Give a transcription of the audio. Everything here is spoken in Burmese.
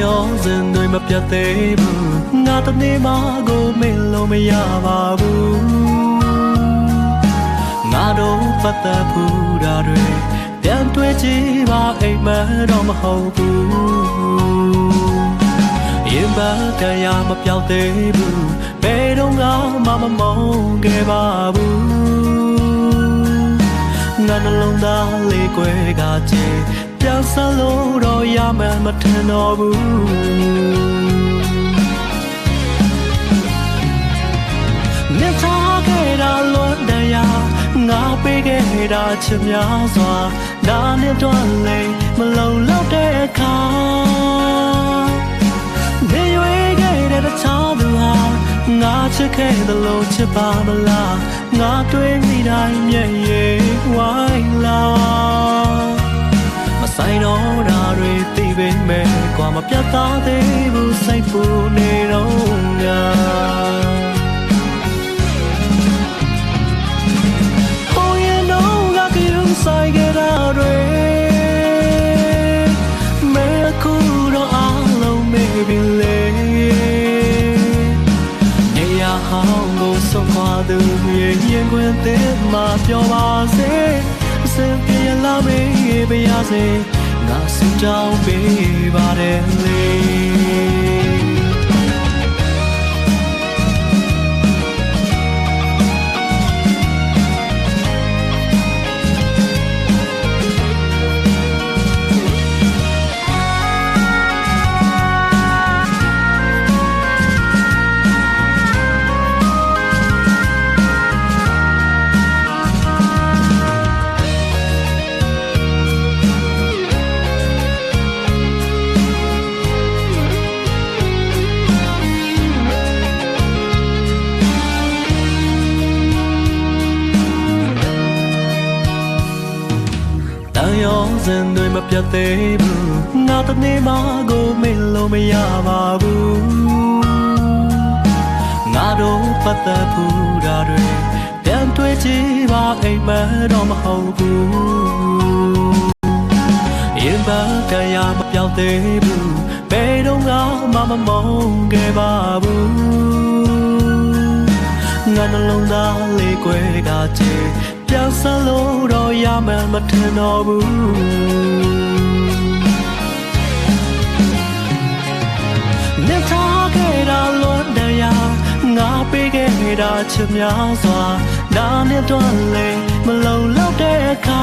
ရောစဉ်တွေမပြတ်သေးဘူးငါတနေ့မှကိုမင်းလို့မရပါဘူးငါတို့ပတ်သက်ဘူးတာတွေပြန်တွေ့ကြည့်ပါအိမ်မတော့မဟုတ်ဘူးရင်ပါတရားမပြောက်သေးဘူးဘယ်တော့မှမမုန်းခဲ့ပါဘူးငါနှလုံးသားလေးကွယ်ကချေပြန်ဆလို့တော့ရမှမထင်တော့ဘူးမြတ်ထားခဲ့တာလွန်တရားငါပေးခဲ့တာချစ်များစွာဒါနဲ့တော့လေမလုံလောက်တဲ့အခါနေရွေးခဲ့တဲ့တခြားသူဟာငါချစ်ခဲ့သလိုချစ်ပါမလားငါတွေ့မိတိုင်းမျက်ရည်ဝိုင်းလာမဆိုင်တော့တာတွေသိပေမဲ့ကွာမပြတ်သားသေးဘူးစိတ်ပူနေတော့ငါဆိုင်ကြတာတွေမဲခုတော့အားလုံးမေးပြီလေနေရာဟောင်းကိုဆုံးခွာသူရဲ့ရင်ခွင်သေးမှပြောပါစေအစင်ပြေလာမေးပါရစေငါစင်တောင်းပေးပါတယ်လေရောစဉ်တွေမပြတ်သေးဘူးငါတနေ့မှကိုမင်းလို့မရပါဘူးငါတို့ပတ်သက်ဘူးတာတွေပြန်တွေ့ကြည့်ပါအိမ်မတော့မဟုတ်ဘူးရင်ပါတရားမပြောက်သေးဘူးဘယ်တော့မှမမုန်းခဲ့ပါဘူးငါနှလုံးသားလေးကွယ်ကချေပြန်ဆလို့တော့ရမှမထင်တော့ဘူးမြတ်ထားခဲ့တာလွန်တရားငါပေးခဲ့တာချစ်များစွာဒါနဲ့တော့လေမလုံလောက်တဲ့အခါ